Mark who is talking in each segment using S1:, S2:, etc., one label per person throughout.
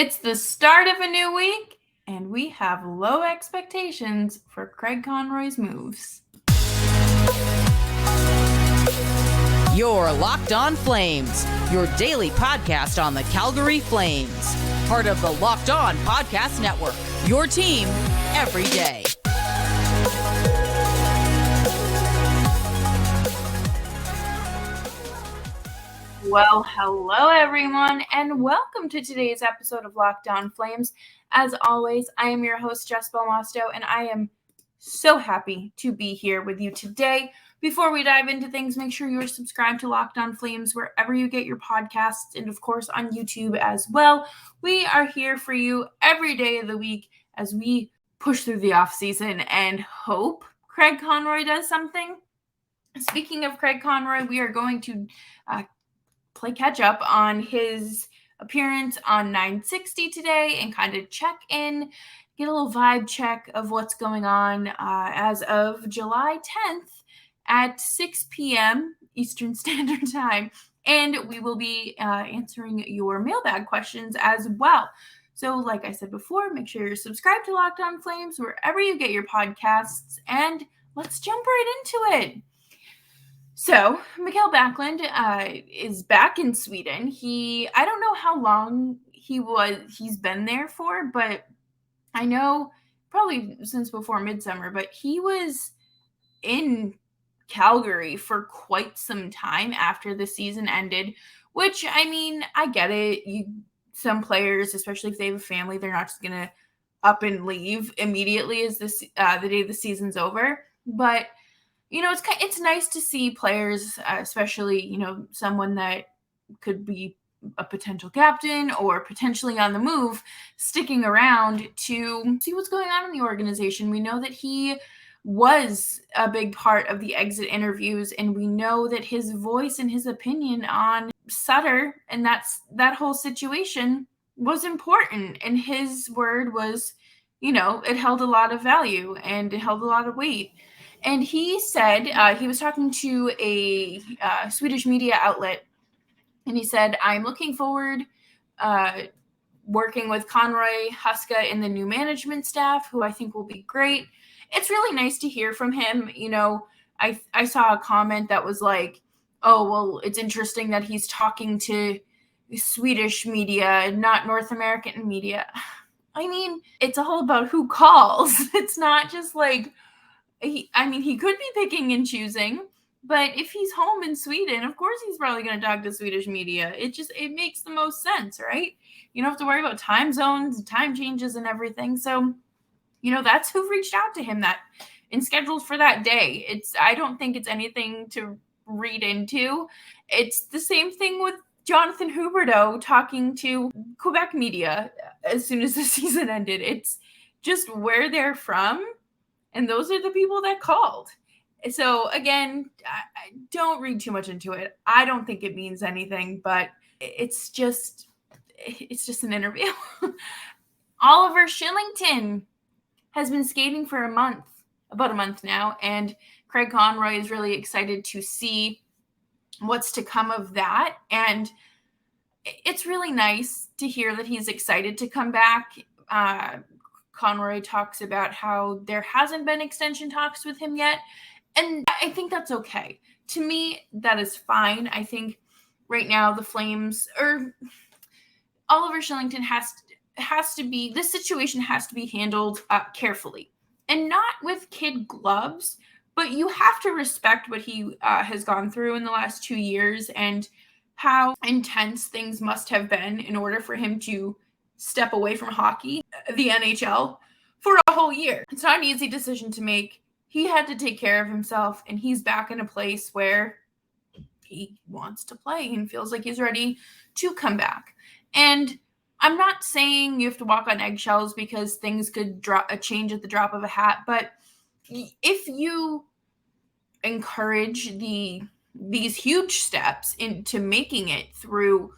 S1: It's the start of a new week, and we have low expectations for Craig Conroy's moves.
S2: You're Locked On Flames, your daily podcast on the Calgary Flames. Part of the Locked On Podcast Network, your team every day.
S1: Well, hello everyone, and welcome to today's episode of Locked On Flames. As always, I am your host, Jess Belmosto, and I am so happy to be here with you today. Before we dive into things, make sure you're subscribed to Locked On Flames wherever you get your podcasts, and of course on YouTube as well. We are here for you every day of the week as we push through the offseason and hope Craig Conroy does something. Speaking of Craig Conroy, we are going to play catch up on his appearance on 960 today and kind of check in, get a little vibe check of what's going on as of July 10th at 6 p.m. Eastern Standard Time. And we will be answering your mailbag questions as well. So like I said before, make sure you're subscribed to Locked On Flames wherever you get your podcasts, and let's jump right into it. So, Mikael Backlund is back in Sweden. I don't know how long he's been there for, but I know probably since before midsummer, but he was in Calgary for quite some time after the season ended, which, I mean, I get it. Some players, especially if they have a family, they're not just going to up and leave immediately as the day the season's over. But it's nice to see players, especially, someone that could be a potential captain or potentially on the move, sticking around to see what's going on in the organization. We know that he was a big part of the exit interviews, and we know that his voice and his opinion on Sutter and that whole situation was important. And his word was, it held a lot of value and it held a lot of weight. And he said, he was talking to a Swedish media outlet, and he said, I'm looking forward working with Conroy, Huska, and the new management staff, who I think will be great. It's really nice to hear from him. I saw a comment that was like, oh, well, it's interesting that he's talking to Swedish media, not North American media. I mean, it's all about who calls. It's not just like, he could be picking and choosing, but if he's home in Sweden, of course he's probably going to talk to Swedish media. It makes the most sense, right? You don't have to worry about time zones, time changes, and everything. So, that's who reached out to him and scheduled for that day. I don't think it's anything to read into. It's the same thing with Jonathan Huberdeau talking to Quebec media as soon as the season ended. It's just where they're from. And those are the people that called. So again, I don't read too much into it. I don't think it means anything, but it's just an interview. Oliver Shillington has been skating for about a month now, and Craig Conroy is really excited to see what's to come of that. And it's really nice to hear that he's excited to come back. Conroy talks about how there hasn't been extension talks with him yet. And I think that's okay. To me, that is fine. I think right now the Flames, or Oliver Shillington this situation has to be handled carefully. And not with kid gloves, but you have to respect what he has gone through in the last 2 years and how intense things must have been in order for him to step away from hockey, the NHL, for a whole year. It's not an easy decision to make. He had to take care of himself, and he's back in a place where he wants to play and feels like he's ready to come back. And I'm not saying you have to walk on eggshells because things could change at the drop of a hat, but if you encourage these huge steps into making it through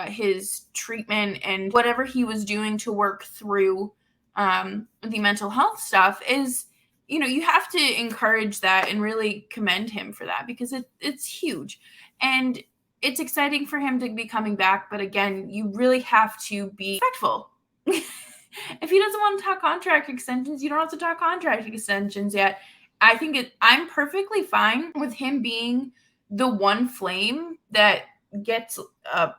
S1: his treatment and whatever he was doing to work through the mental health stuff, is, you have to encourage that and really commend him for that, because it's huge. And it's exciting for him to be coming back, but again, you really have to be respectful. If he doesn't want to talk contract extensions, you don't have to talk contract extensions yet. I'm perfectly fine with him being the one Flame that gets a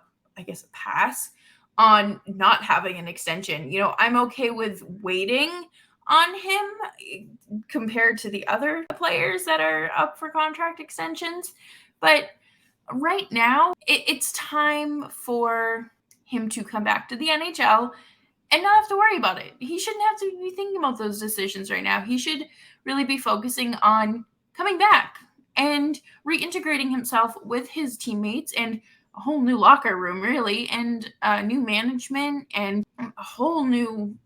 S1: pass on not having an extension. I'm okay with waiting on him compared to the other players that are up for contract extensions. But right now, it's time for him to come back to the NHL and not have to worry about it. He shouldn't have to be thinking about those decisions right now. He should really be focusing on coming back and reintegrating himself with his teammates and a whole new locker room, really, and new management and a whole new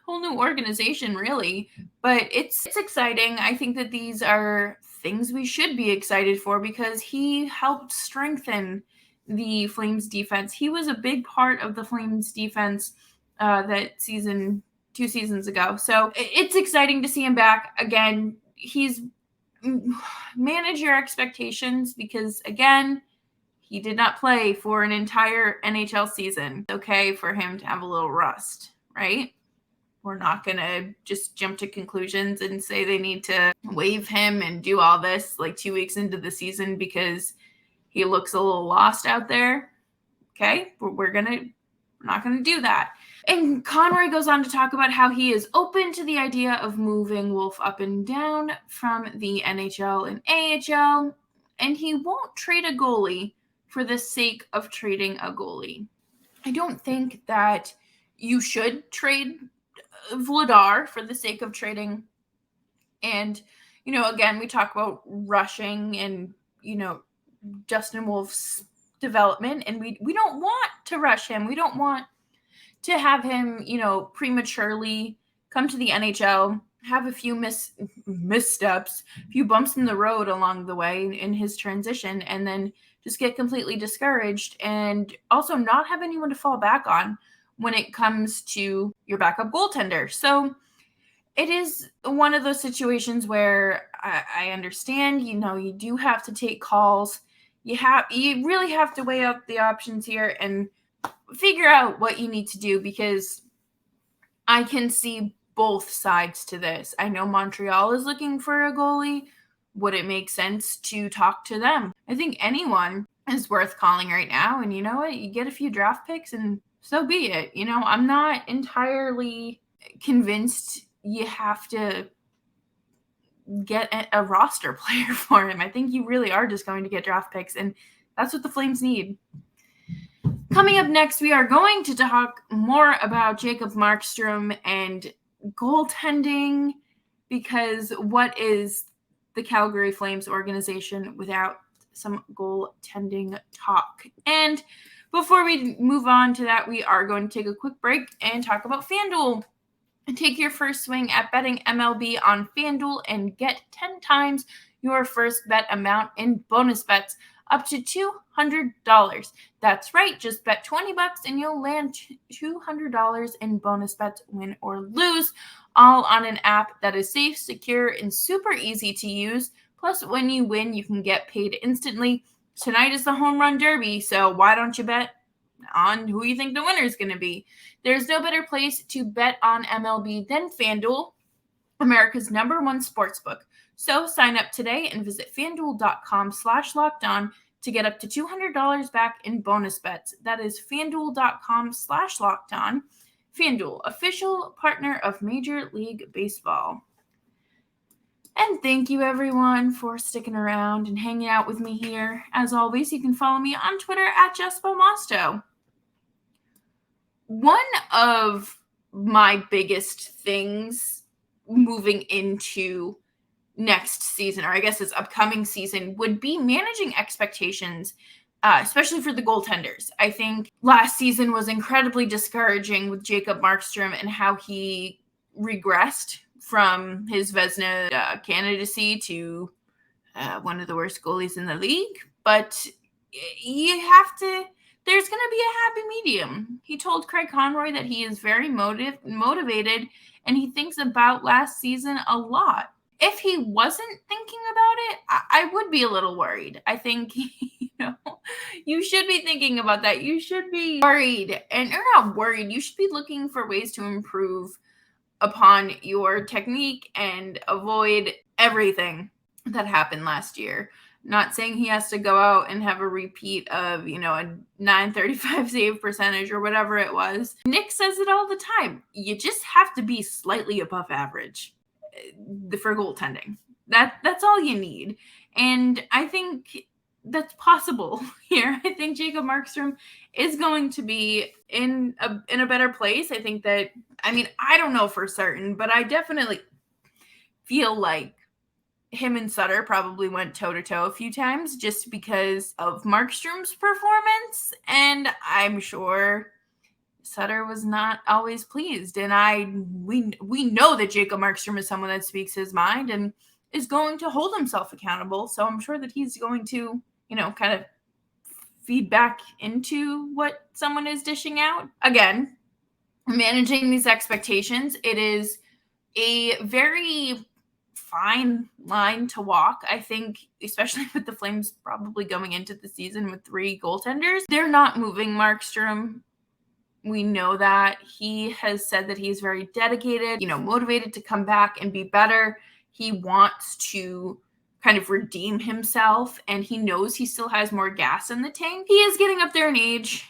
S1: organization, really. But it's exciting. I think that these are things we should be excited for because he helped strengthen the Flames defense. He was a big part of the Flames defense that season 2 seasons ago. So it's exciting to see him back again. He's manage your expectations because, again, he did not play for an entire NHL season. It's okay for him to have a little rust, right? We're not going to just jump to conclusions and say they need to waive him and do all this like 2 weeks into the season because he looks a little lost out there. Okay, we're not going to do that. And Conroy goes on to talk about how he is open to the idea of moving Wolf up and down from the NHL and AHL, and he won't trade a goalie for the sake of trading a goalie. I don't think that you should trade Vladar for the sake of trading. And, again, we talk about rushing and, Dustin Wolf's development, and we don't want to rush him. We don't want to have him, prematurely come to the NHL, have a few missteps, a few bumps in the road along the way in his transition, and then just get completely discouraged and also not have anyone to fall back on when it comes to your backup goaltender. So it is one of those situations where I understand, you do have to take calls. You really have to weigh up the options here and figure out what you need to do because I can see both sides to this. I know Montreal is looking for a goalie. Would it make sense to talk to them? I think anyone is worth calling right now. And you know what? You get a few draft picks and so be it. I'm not entirely convinced you have to get a roster player for him. I think you really are just going to get draft picks, and that's what the Flames need. Coming up next, we are going to talk more about Jacob Markstrom and goaltending, because what is the Calgary Flames organization without some goaltending talk? And before we move on to that, we are going to take a quick break and talk about FanDuel. Take your first swing at betting MLB on FanDuel and get 10 times your first bet amount in bonus bets up to $200. That's right, just bet $20 and you'll land $200 in bonus bets, win or lose, all on an app that is safe, secure, and super easy to use. Plus, when you win, you can get paid instantly. Tonight is the home run derby, so why don't you bet on who you think the winner is going to be? There's no better place to bet on MLB than FanDuel, America's #1 sportsbook. So sign up today and visit FanDuel.com/lockedon to get up to $200 back in bonus bets. That is FanDuel.com/lockedon. FanDuel, official partner of Major League Baseball. And thank you, everyone, for sticking around and hanging out with me here. As always, you can follow me on Twitter at JessBelmosto. One of my biggest things moving into next season, or I guess this upcoming season, would be managing expectations, especially for the goaltenders. I think last season was incredibly discouraging with Jacob Markstrom and how he regressed from his Vezina candidacy to one of the worst goalies in the league. But there's going to be a happy medium. He told Craig Conroy that he is very motivated and he thinks about last season a lot. If he wasn't thinking about it, I would be a little worried. I think You should be thinking about that. You should be worried, and you're not worried. You should be looking for ways to improve upon your technique and avoid everything that happened last year. Not saying he has to go out and have a repeat of, a 935 save percentage or whatever it was. Nick says it all the time. You just have to be slightly above average for goaltending. That's all you need. And I think that's possible here. I think Jacob Markstrom is going to be in a better place. I think that, I don't know for certain, but I definitely feel like him and Sutter probably went toe-to-toe a few times just because of Markstrom's performance, and I'm sure Sutter was not always pleased. And we know that Jacob Markstrom is someone that speaks his mind and is going to hold himself accountable, so I'm sure that he's going to, kind of feed back into what someone is dishing out. Again, managing these expectations, it is a very fine line to walk. I think, especially with the Flames probably going into the season with 3 goaltenders, they're not moving Markstrom. We know that. He has said that he's very dedicated, motivated to come back and be better. He wants to kind of redeem himself, and he knows he still has more gas in the tank. He is getting up there in age,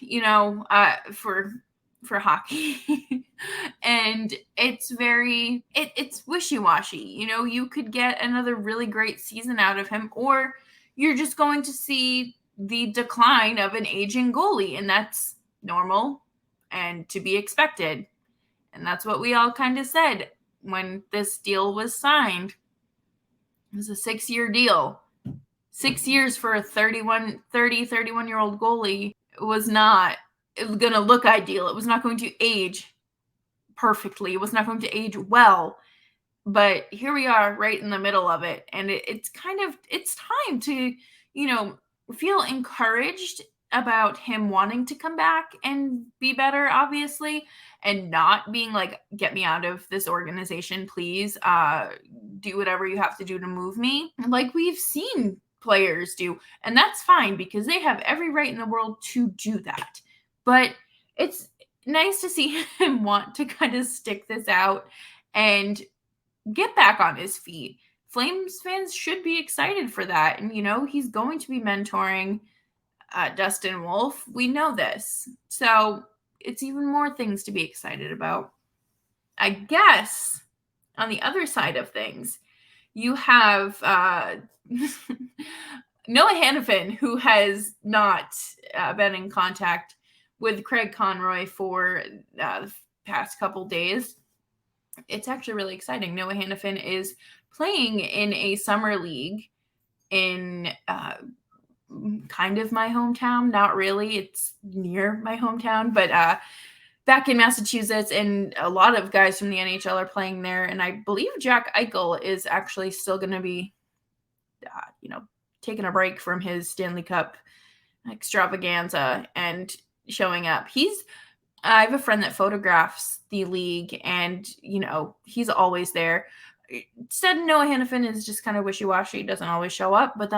S1: for hockey. And it's it's wishy-washy. You could get another really great season out of him, or you're just going to see the decline of an aging goalie, and that's normal and to be expected. And that's what we all kind of said when this deal was signed. It was a 6-year deal. 6 years for a 31-year-old goalie was not going to look ideal. It was not going to age perfectly. It was not going to age well. But here we are right in the middle of it. And it's time to, feel encouraged about him wanting to come back and be better, obviously, and not being like, get me out of this organization, please. Do whatever you have to do to move me, like we've seen players do. And that's fine because they have every right in the world to do that. But it's nice to see him want to kind of stick this out and get back on his feet. Flames fans should be excited for that. And, he's going to be mentoring Dustin Wolf. We know this. So it's even more things to be excited about. I guess on the other side of things, you have Noah Hanifin, who has not been in contact with Craig Conroy for the past couple days. It's actually really exciting. Noah Hanifin is playing in a summer league in kind of my hometown. Not really. It's near my hometown, but back in Massachusetts, and a lot of guys from the NHL are playing there. And I believe Jack Eichel is actually still going to be, taking a break from his Stanley Cup extravaganza and showing up. I have a friend that photographs the league, and, he's always there. Said Noah Hanifin is just kind of wishy-washy, doesn't always show up, but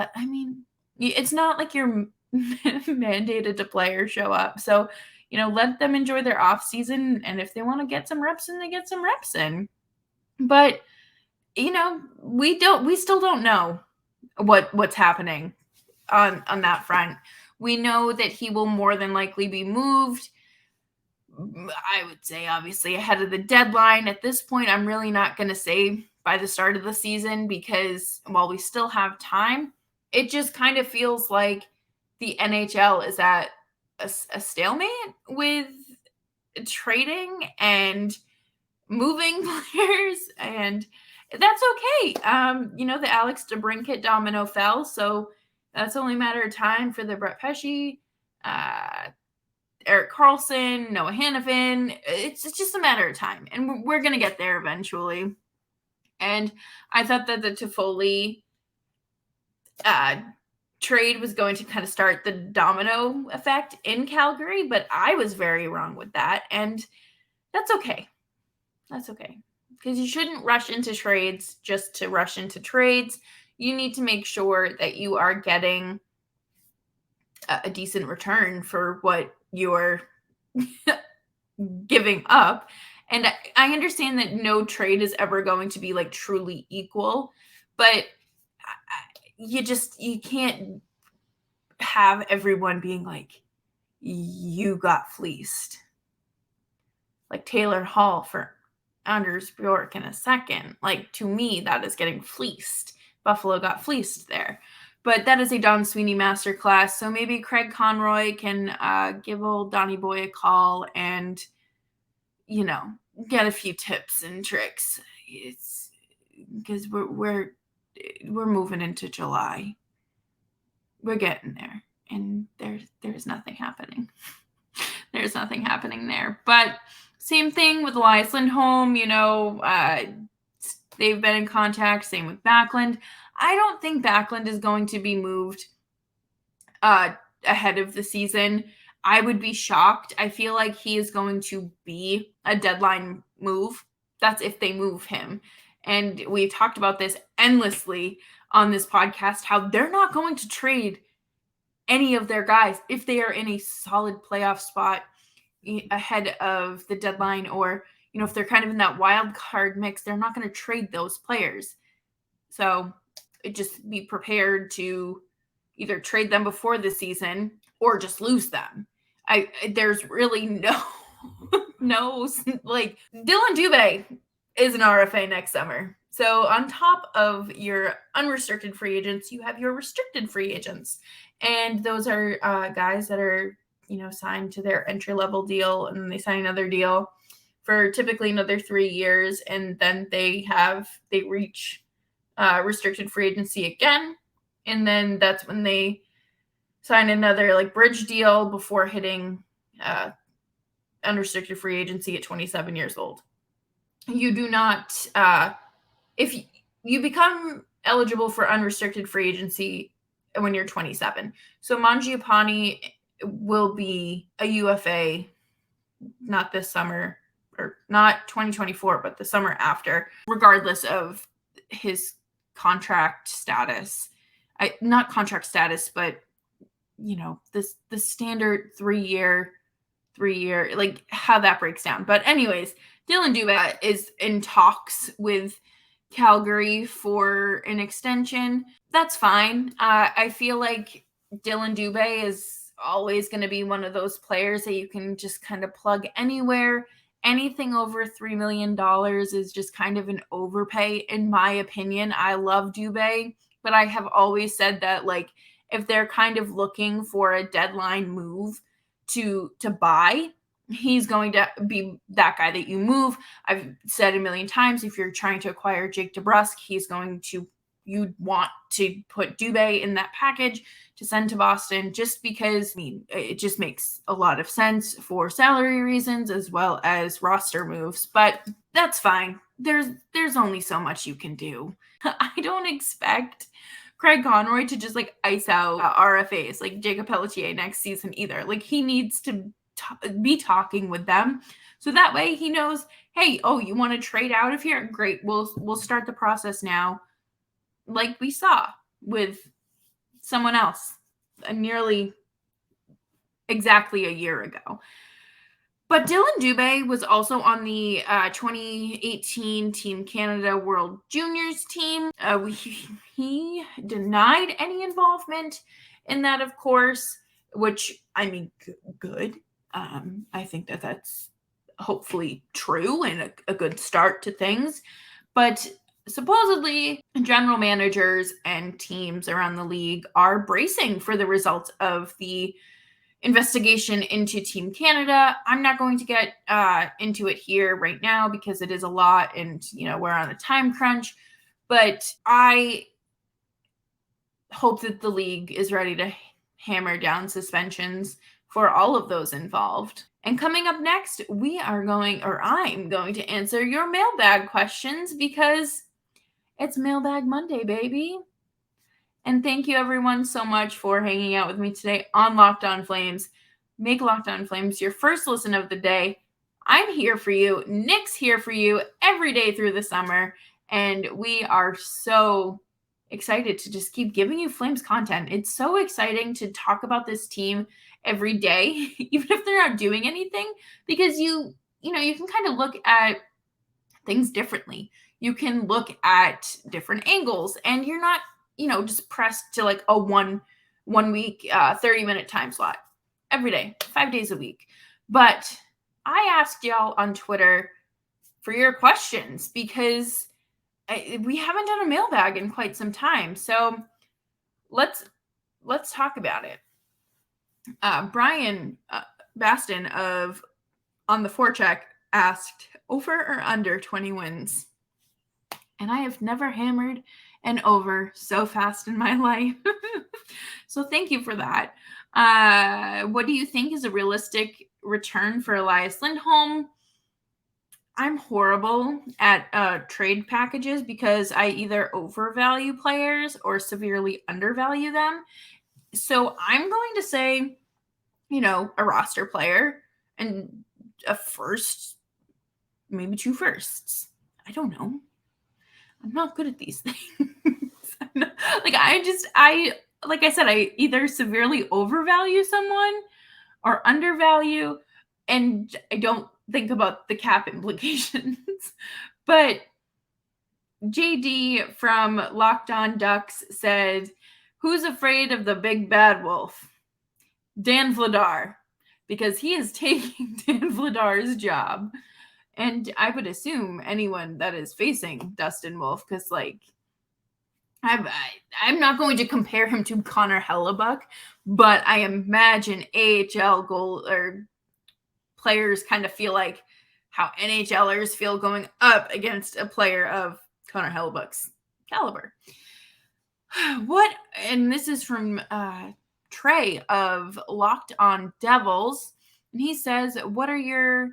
S1: it's not like you're mandated to play or show up. So, let them enjoy their off season, and if they want to get some reps in, they get some reps in. But, we still don't know what's happening on that front. We know that he will more than likely be moved. I would say, obviously, ahead of the deadline. At this point, I'm really not going to say by the start of the season, because while we still have time, it just kind of feels like the NHL is at a stalemate with trading and moving players, and that's okay. The Alex Debrincat domino fell, so that's only a matter of time for the Brett Pesce, Erik Karlsson, Noah Hanifin. It's just a matter of time, and we're going to get there eventually. And I thought that the Toffoli trade was going to kind of start the domino effect in Calgary, but I was very wrong with that, and that's okay. That's okay, because you shouldn't rush into trades just to rush into trades. You need to make sure that you are getting a decent return for what you're giving up. And I understand that no trade is ever going to be like truly equal, but you can't have everyone being like, you got fleeced. Like Taylor Hall for Anders Bjork in a second. Like, to me, that is getting fleeced. Buffalo got fleeced there. But that is a Don Sweeney masterclass. So maybe Craig Conroy can give old Donnie Boy a call and, get a few tips and tricks. It's because we're moving into July. We're getting there, and there's nothing happening. There's nothing happening there. But same thing with Elias Lindholm. They've been in contact. Same with Backlund. I don't think Backlund is going to be moved ahead of the season. I would be shocked. I feel like he is going to be a deadline move. That's if they move him. And we've talked about this endlessly on this podcast, how they're not going to trade any of their guys if they are in a solid playoff spot ahead of the deadline, or, if they're kind of in that wild card mix, they're not going to trade those players. So just be prepared to either trade them before the season or just lose them. There's really no like, Dylan Dubé is an RFA next summer. So on top of your unrestricted free agents, you have your restricted free agents. And those are guys that are, signed to their entry-level deal, and they sign another deal for typically another 3 years. And then they reach restricted free agency again. And then that's when they sign another like bridge deal before hitting unrestricted free agency at 27 years old. You do not, if you become eligible for unrestricted free agency when you're 27. So Mangiapane will be a UFA, not this summer, or not 2024, but the summer after, regardless of his contract status. Not contract status, but the standard 3 year, like how that breaks down. But anyways, Dylan Dubé is in talks with Calgary for an extension. That's fine. I feel like Dylan Dubé is always going to be one of those players that you can just kind of plug anywhere. Anything over $3 million is just kind of an overpay, in my opinion. I love Dubé, but I have always said that, like, if they're kind of looking for a deadline move to buy, he's going to be that guy that you move. I've said a million times, if you're trying to acquire Jake DeBrusk, you'd want to put Dubé in that package to send to Boston, just because, it just makes a lot of sense for salary reasons as well as roster moves. But that's fine. There's only so much you can do. I don't expect Craig Conroy to just like ice out RFAs like Jacob Pelletier next season either. Like, he needs to be talking with them, so that way he knows, hey, you want to trade out of here? Great, we'll start the process now, like we saw with someone else nearly exactly a year ago. But Dylan Dubé was also on the 2018 Team Canada World Juniors team. He denied any involvement in that, of course, which, good. I think that's hopefully true and a good start to things. But supposedly, general managers and teams around the league are bracing for the results of the investigation into Team Canada. I'm not going to get into it here right now because it is a lot, and we're on a time crunch. But I hope that the league is ready to hammer down suspensions for all of those involved. And coming up next, I'm going to answer your mailbag questions, because it's Mailbag Monday, baby. And thank you, everyone, so much for hanging out with me today on Locked On Flames. Make Locked On Flames your first listen of the day. I'm here for you. Nick's here for you every day through the summer. And we are so excited to just keep giving you Flames content. It's so exciting to talk about this team every day, even if they're not doing anything, because you can kind of look at things differently. You can look at different angles, and you're not, just pressed to like a one week, 30-minute time slot every day, 5 days a week. But I asked y'all on Twitter for your questions because we haven't done a mailbag in quite some time. So let's talk about it. Brian Baston of On the Forecheck asked, over or under 20 wins? And I have never hammered an over so fast in my life. So thank you for that. What do you think is a realistic return for Elias Lindholm? I'm horrible at trade packages because I either overvalue players or severely undervalue them. So I'm going to say, a roster player and a first, maybe 2 firsts. I don't know. I'm not good at these things. Like I said, I either severely overvalue someone or undervalue, and I don't think about the cap implications. But JD from Locked On Ducks said, who's afraid of the big bad wolf? Dan Vladar, because he is taking Dan Vladar's job. And I would assume anyone that is facing Dustin Wolf, because I'm not going to compare him to Connor Hellebuck, but I imagine AHL goal or players kind of feel like how NHLers feel going up against a player of Connor Hellebuck's caliber. And this is from Trey of Locked On Devils, and he says, what are your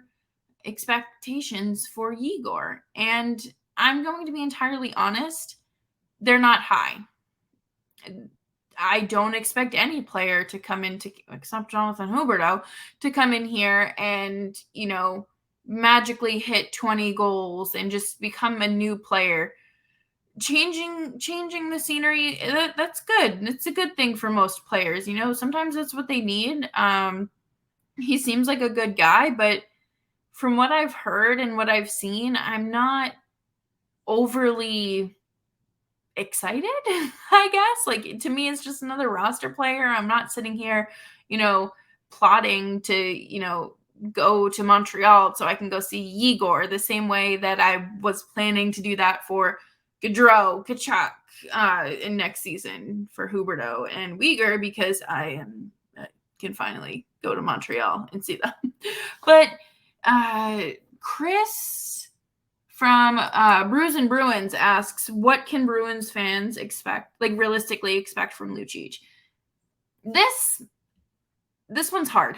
S1: expectations for Igor? And I'm going to be entirely honest, they're not high. I don't expect any player to come in except Jonathan Huberdeau, to come in here and, magically hit 20 goals and just become a new player. Changing the scenery, that's good. It's a good thing for most players. Sometimes that's what they need. He seems like a good guy, but from what I've heard and what I've seen, I'm not overly excited, I guess. To me, it's just another roster player. I'm not sitting here, plotting to, go to Montreal so I can go see Igor the same way that I was planning to do that for Gaudreau, Tkachuk in next season for Huberdeau and Weegar, because I can finally go to Montreal and see them. But Chris from Brews and Bruins asks, what can Bruins fans realistically expect from Lucic? This one's hard,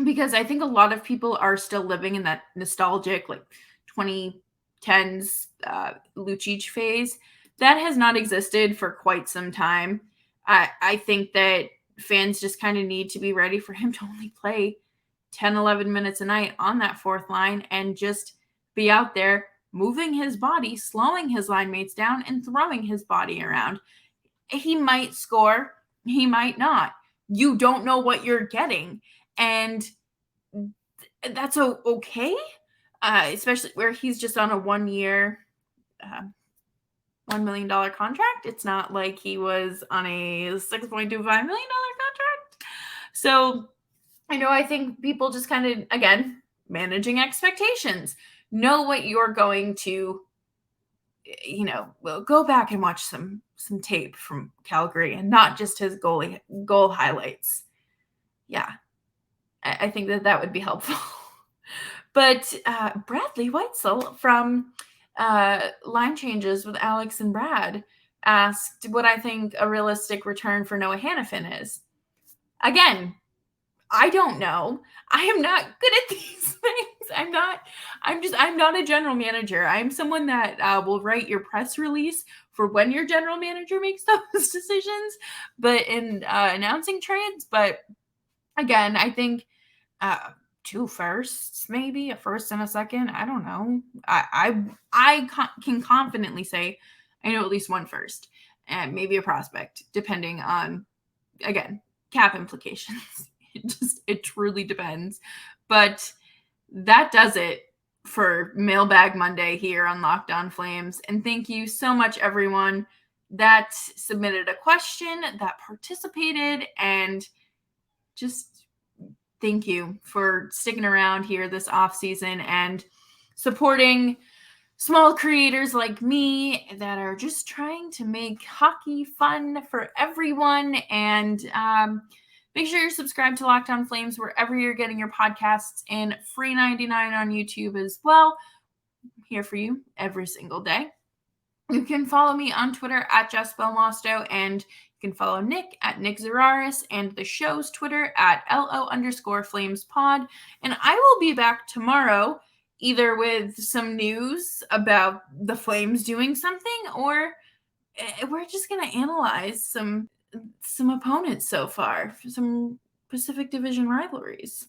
S1: because I think a lot of people are still living in that nostalgic 2010s Lucic phase. That has not existed for quite some time. I think that fans just kind of need to be ready for him to only play 10, 11 minutes a night on that fourth line and just be out there moving his body, slowing his line mates down, and throwing his body around. He might score. He might not. You don't know what you're getting. And that's okay, especially where he's just on a 1 year, $1 million contract. It's not like he was on a $6.25 million contract. So, I think people just kind of, again, managing expectations. Know what you're going to, go back and watch some tape from Calgary and not just his goal highlights. Yeah, I think that would be helpful. But Bradley Weitzel from Line Changes with Alex and Brad asked what I think a realistic return for Noah Hanifin is. Again, I don't know. I am not good at these things. I'm not a general manager. I'm someone that will write your press release for when your general manager makes those decisions, but in announcing trades. But again, I think 2 firsts, maybe a first and a second. I don't know. I can confidently say I know at least 1 first. and maybe a prospect, depending on, again, cap implications. It truly depends. But that does it for Mailbag Monday here on Locked On Flames. And thank you so much, everyone that submitted a question, that participated, and just thank you for sticking around here this offseason and supporting small creators like me that are just trying to make hockey fun for everyone. And make sure you're subscribed to Locked On Flames wherever you're getting your podcasts, and free 99 on YouTube as well. I'm here for you every single day. You can follow me on Twitter at JessBelmosto, and you can follow Nick at Nick Zararis, and the show's Twitter at LO_FlamesPod. And I will be back tomorrow, either with some news about the Flames doing something, or we're just going to analyze some opponents so far, some Pacific Division rivalries.